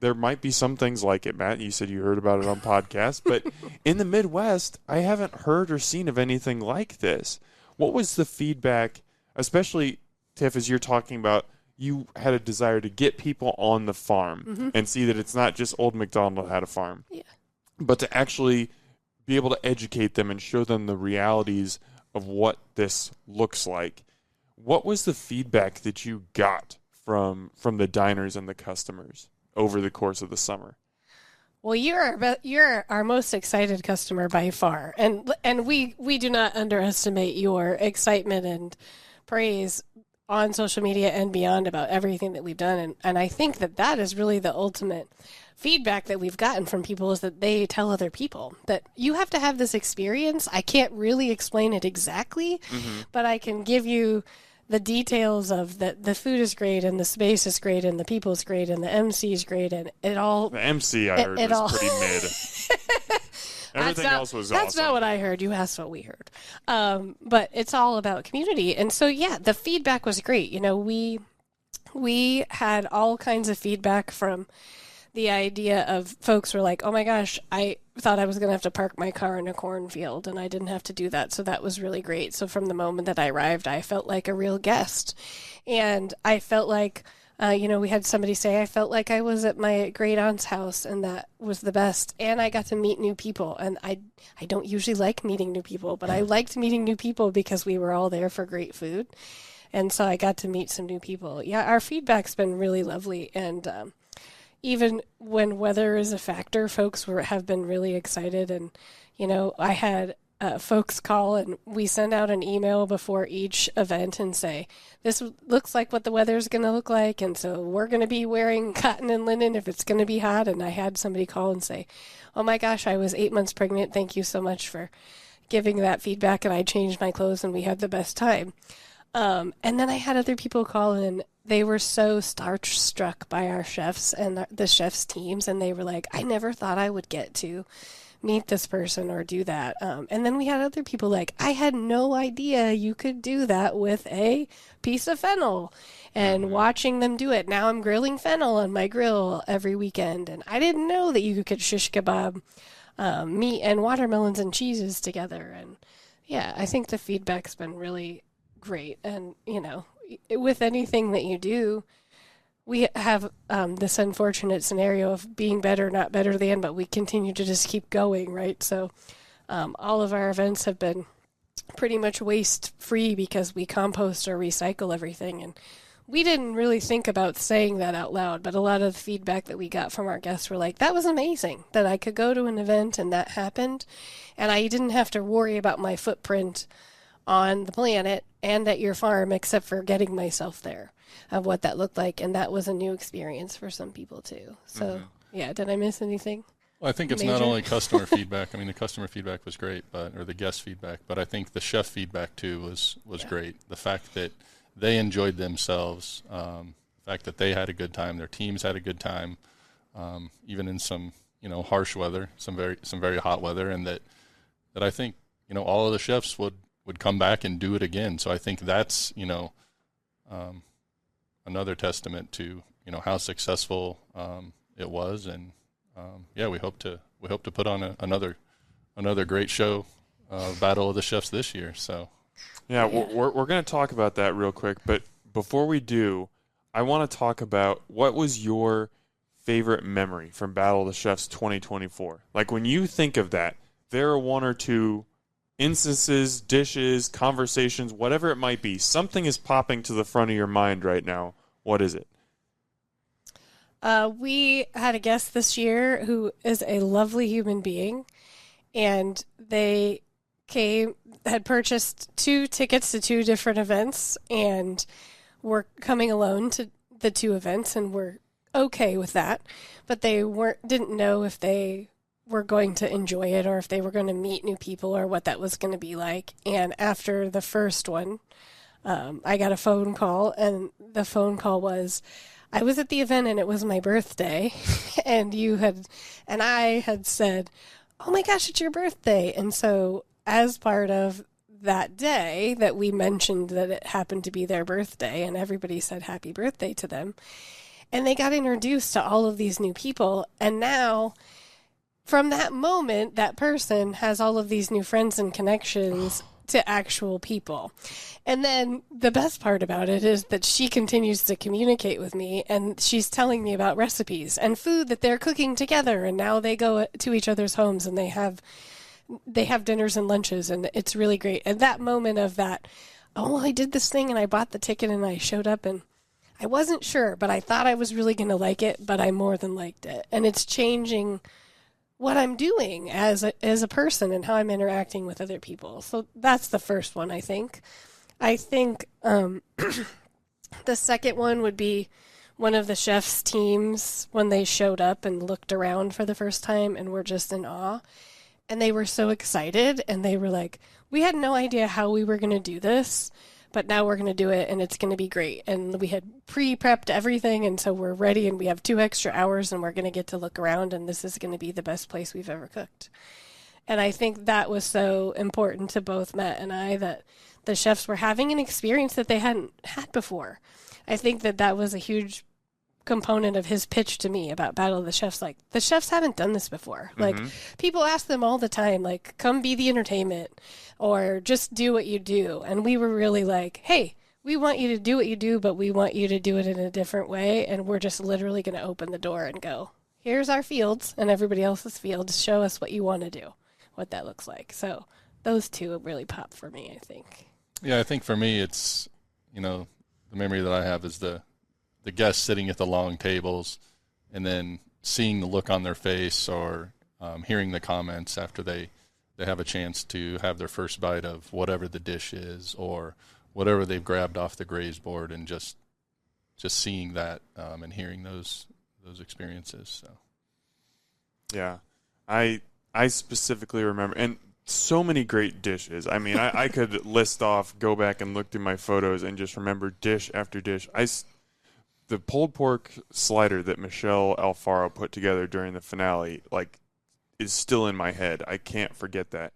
there might be some things like it, Matt. You said you heard about it on podcasts, but in the Midwest, I haven't heard or seen of anything like this. What was the feedback, especially, Tiff, as you're talking about, you had a desire to get people on the farm and see that it's not just old MacDonald had a farm, but to actually be able to educate them and show them the realities of what this looks like. What was the feedback that you got from the diners and the customers over the course of the summer? Well, you're our most excited customer by far, and we do not underestimate your excitement and praise on social media and beyond about everything that we've done, and I think that is really the ultimate feedback that we've gotten from people, is that they tell other people that you have to have this experience. I can't really explain it exactly, but I can give you the details of the food is great and the space is great and the people is great and the MC is great and it all. The MC I heard was pretty mid. Everything else was awesome. That's not what I heard. You asked what we heard. But it's all about community. And so, the feedback was great. We had all kinds of feedback from the idea of folks were like, oh my gosh, I thought I was going to have to park my car in a cornfield, and I didn't have to do that. So that was really great. So from the moment that I arrived, I felt like a real guest. And I felt like, we had somebody say, I felt like I was at my great aunt's house, and that was the best. And I got to meet new people. And I don't usually like meeting new people, but I liked meeting new people because we were all there for great food. And so I got to meet some new people. Yeah, our feedback's been really lovely. And even when weather is a factor, folks have been really excited. And, I had folks call, and we send out an email before each event and say, this looks like what the weather is going to look like, and so we're going to be wearing cotton and linen if it's going to be hot. And I had somebody call and say, oh my gosh, I was 8 months pregnant. Thank you so much for giving that feedback, and I changed my clothes and we had the best time. And then I had other people call, and they were so starstruck by our chefs and the chefs' teams, and they were like, I never thought I would get to meet this person or do that. And then we had other people like, I had no idea you could do that with a piece of fennel, and watching them do it. Now I'm grilling fennel on my grill every weekend, and I didn't know that you could shish kebab meat and watermelons and cheeses together. And I think the feedback's been really great. And, with anything that you do, we have this unfortunate scenario of being better, not better than, but we continue to just keep going, right? So all of our events have been pretty much waste-free because we compost or recycle everything. And we didn't really think about saying that out loud, but a lot of the feedback that we got from our guests were like, that was amazing, that I could go to an event and that happened, and I didn't have to worry about my footprint on the planet and at your farm, except for getting myself there, of what that looked like. And that was a new experience for some people too. So did I miss anything? Well, I think it's not only customer feedback. I mean, the customer feedback was great, or the guest feedback, but I think the chef feedback too was great. The fact that they enjoyed themselves, the fact that they had a good time, their teams had a good time, even in some harsh weather, some very hot weather, and that I think all of the chefs would come back and do it again. So I think that's another testament to how successful it was, and we hope to put on another great show, Battle of the Chefs this year. So yeah, we're going to talk about that real quick, but before we do, I want to talk about what was your favorite memory from Battle of the Chefs 2024. Like, when you think of that, there are one or two instances, dishes, conversations, whatever it might be. Something is popping to the front of your mind right now. Had is it? We had a guest this year who is a lovely human being, and they had purchased 2 tickets to 2 different events, and were coming alone to the 2 events, and were okay with that, but they didn't know if they were going to enjoy it or if they were going to meet new people or what that was going to be like. And after the first one, I got a phone call, and the phone call was, I was at the event and it was my birthday, and I had said, oh my gosh, it's your birthday. And so as part of that day that we mentioned that it happened to be their birthday, and everybody said happy birthday to them, and they got introduced to all of these new people. And now from that moment, that person has all of these new friends and connections to actual people. And then the best part about it is that she continues to communicate with me, and she's telling me about recipes and food that they're cooking together. And now they go to each other's homes and they have dinners and lunches, and it's really great. And that moment of that, oh, I did this thing and I bought the ticket and I showed up, and I wasn't sure, but I thought I was really going to like it, but I more than liked it. And it's changing what I'm doing as a person and how I'm interacting with other people. So that's the first one, I think. I think the second one would be one of the chefs' teams when they showed up and looked around for the first time and were just in awe. And they were so excited, and they were like, we had no idea how we were going to do this, but now we're going to do it, and it's going to be great. And we had pre-prepped everything, and so we're ready, and we have 2 extra hours, and we're going to get to look around, and this is going to be the best place we've ever cooked. And I think that was so important to both Matt and I, that the chefs were having an experience that they hadn't had before. I think that was a huge component of his pitch to me about Battle of the Chefs. Like, the chefs haven't done this before. Mm-hmm. Like, people ask them all the time, like, come be the entertainment or just do what you do. And we were really like, hey, we want you to do what you do, but we want you to do it in a different way. And we're just literally going to open the door and go, here's our fields and everybody else's fields. Show us what you want to do, what that looks like. So those 2 really pop for me, I think. Yeah, I think for me, it's, the memory that I have is the guests sitting at the long tables, and then seeing the look on their face, or hearing the comments after they have a chance to have their first bite of whatever the dish is, or whatever they've grabbed off the graze board, and just seeing that and hearing those experiences. So yeah, I specifically remember, and so many great dishes. I mean, I could list off, go back and look through my photos and just remember dish after dish. The pulled pork slider that Michelle Alfaro put together during the finale, is still in my head. I can't forget that.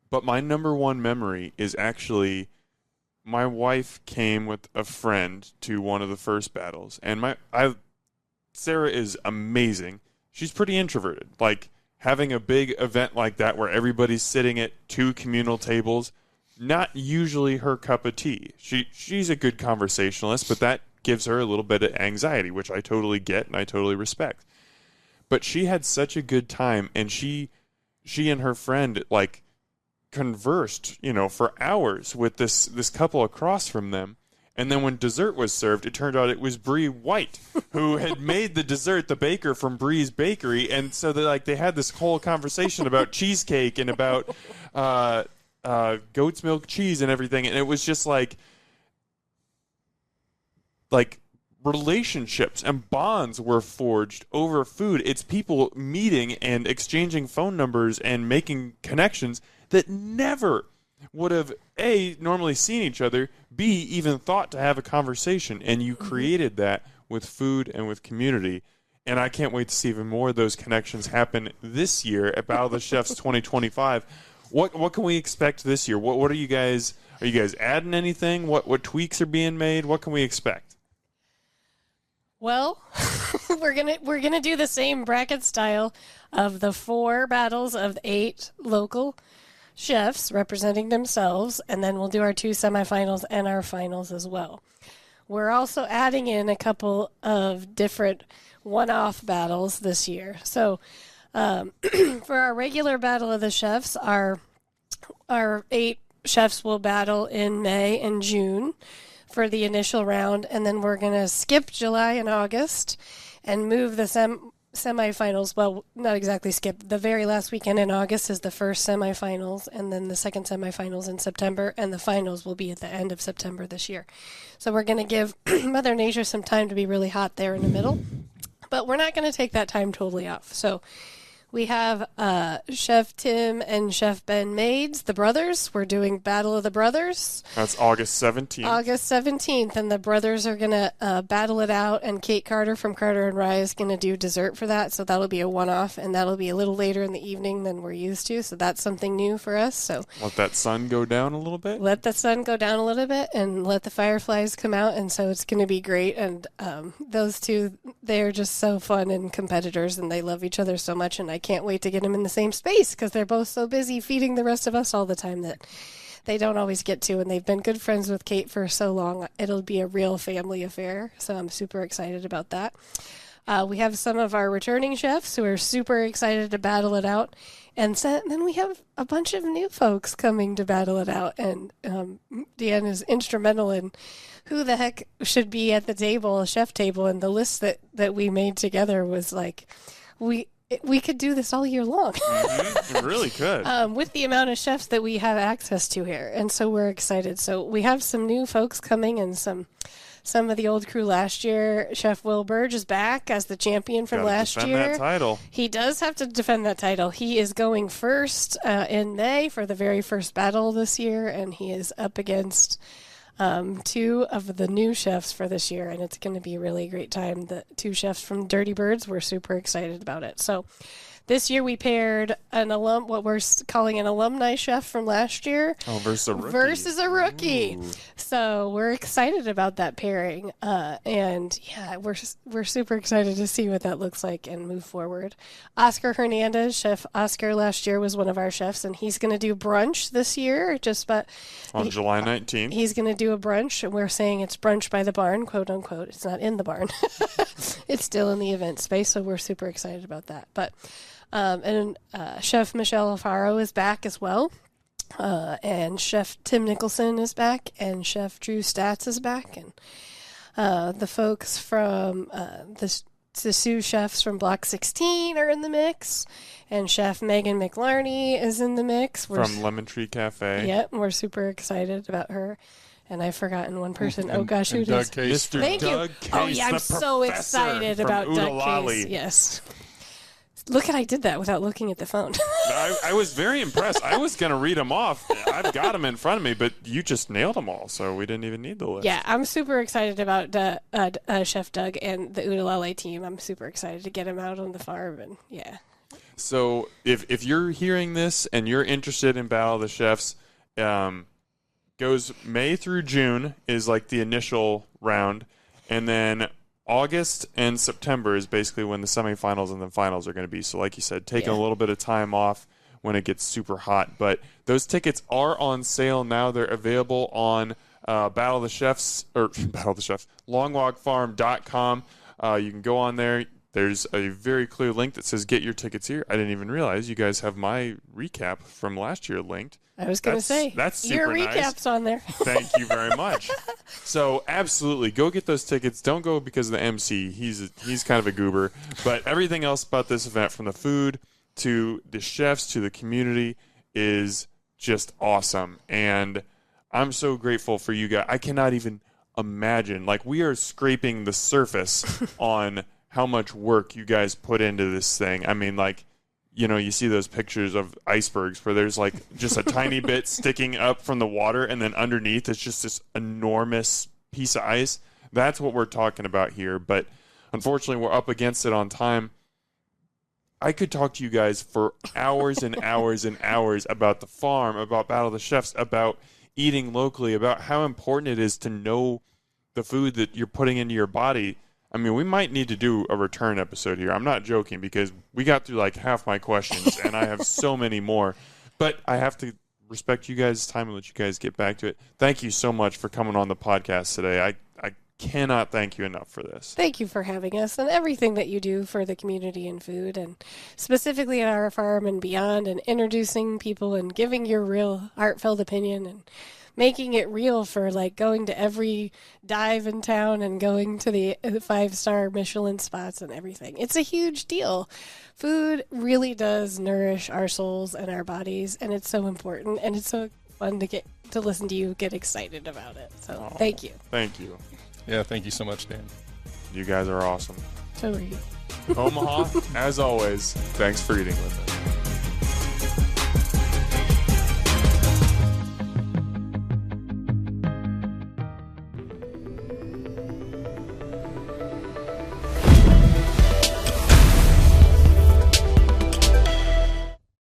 But my number one memory is actually my wife came with a friend to one of the first battles, and Sarah is amazing. She's pretty introverted. Like, having a big event like that where everybody's sitting at 2 communal tables, not usually her cup of tea. She's a good conversationalist, but that gives her a little bit of anxiety, which I totally get and I totally respect. But she had such a good time, and she and her friend conversed, for hours with this couple across from them. And then when dessert was served, it turned out it was Bree White, who had made the dessert, the baker from Bree's Bakery. And so they had this whole conversation about cheesecake and about goat's milk cheese and everything. And it was just like relationships and bonds were forged over food. It's people meeting and exchanging phone numbers and making connections that never would have A, normally seen each other, B, even thought to have a conversation. And you created that with food and with community. And I can't wait to see even more of those connections happen this year at Battle of the Chefs 2025. What can we expect this year? What are you guys adding anything? What tweaks are being made? What can we expect? Well, we're gonna do the same bracket style of the 4 battles of 8 local chefs representing themselves, and then we'll do our 2 semifinals and our finals as well. We're also adding in a couple of different one-off battles this year. So for our regular Battle of the Chefs, our 8 chefs will battle in May and June for the initial round, and then we're going to skip July and August and move the semifinals. Well, not exactly skip. The very last weekend in August is the first semifinals, and then the second semifinals in September, and the finals will be at the end of September this year. So we're going to give Mother Nature some time to be really hot there in the middle, but we're not going to take that time totally off. So we have Chef Tim and Chef Ben Maids, the brothers. We're doing Battle of the Brothers. That's August 17th. August 17th, and the brothers are going to battle it out, and Kate Carter from Carter and Rye is going to do dessert for that, so that'll be a one-off, and that'll be a little later in the evening than we're used to, so that's something new for us. So let that sun go down a little bit? Let the sun go down a little bit, and let the fireflies come out, and so it's going to be great, and those two, they're just so fun and competitors, and they love each other so much, and I can't wait to get them in the same space because they're both so busy feeding the rest of us all the time that they don't always get to, and they've been good friends with Kate for so long. It'll be a real family affair, so I'm super excited about that. We have some of our returning chefs who are super excited to battle it out, and then we have a bunch of new folks coming to battle it out, and Dan is instrumental in who the heck should be at the table, chef table, and the list that we made together was like, we could do this all year long. Mm-hmm. It really could. With the amount of chefs that we have access to here. And so we're excited. So we have some new folks coming and some of the old crew last year. Chef Will Burge is back as the champion from last year. Defend that title. He does have to defend that title. He is going first in May for the very first battle this year, and he is up against 2 of the new chefs for this year, and it's going to be a really great time. The 2 chefs from Dirty Birds, we're super excited about it. So this year we paired what we're calling an alumni chef from last year versus a rookie. Ooh. So we're excited about that pairing, and yeah, we're super excited to see what that looks like and move forward. Oscar Hernandez, Chef Oscar, last year was one of our chefs, and he's going to do brunch this year. On July 19th. He's going to do a brunch, and we're saying it's brunch by the barn, quote unquote. It's not in the barn. It's still in the event space, so we're super excited about that. But Chef Michelle Alfaro is back as well. And Chef Tim Nicholson is back, and Chef Drew Statz is back, and the folks from the Sioux chefs from Block 16 are in the mix, and Chef Megan McLarney is in the mix. From Lemon Tree Cafe. Yep, we're super excited about her. And I've forgotten one person. And, oh gosh, who Doug is? Case. Mr. Thank Doug you. Case, Oh yeah, I'm the so excited professor about from Doug Oodalali. Case. Yes. Look, I did that without looking at the phone. I was very impressed. I was going to read them off. I've got them in front of me, but you just nailed them all, so we didn't even need the list. Yeah, I'm super excited about Chef Doug and the Oodalali team. I'm super excited to get him out on the farm, and yeah. So if you're hearing this and you're interested in Battle of the Chefs, goes May through June is like the initial round, and then August and September is basically when the semifinals and the finals are going to be. So like you said, taking a little bit of time off when it gets super hot. But those tickets are on sale now. They're available on Battle of the Chefs, longwalkfarm.com. You can go on there. There's a very clear link that says get your tickets here. I didn't even realize you guys have my recap from last year linked. I was going to say, that's super your recap's on there. Thank you very much. So absolutely, go get those tickets. Don't go because of the MC. He's kind of a goober. But everything else about this event, from the food to the chefs to the community, is just awesome. And I'm so grateful for you guys. I cannot even imagine. Like, we are scraping the surface on how much work you guys put into this thing. I mean, like, you know, you see those pictures of icebergs where there's like just a tiny bit sticking up from the water, and then underneath it's just this enormous piece of ice. That's what we're talking about here. But unfortunately, we're up against it on time. I could talk to you guys for hours and hours and hours about the farm, about Battle of the Chefs, about eating locally, about how important it is to know the food that you're putting into your body. I mean, we might need to do a return episode here. I'm not joking, because we got through like half my questions, and I have so many more. But I have to respect you guys' time and let you guys get back to it. Thank you so much for coming on the podcast today. I cannot thank you enough for this. Thank you for having us and everything that you do for the community and food, and specifically at our farm and beyond, and introducing people and giving your real heartfelt opinion and making it real for like going to every dive in town and going to the 5-star Michelin spots and everything. It's a huge deal. Food really does nourish our souls and our bodies, and it's so important, and it's so fun to get to listen to you get excited about it. So thank you. Thank you. Yeah, thank you so much, Dan. You guys are awesome. So are you. Omaha, as always, thanks for eating with us.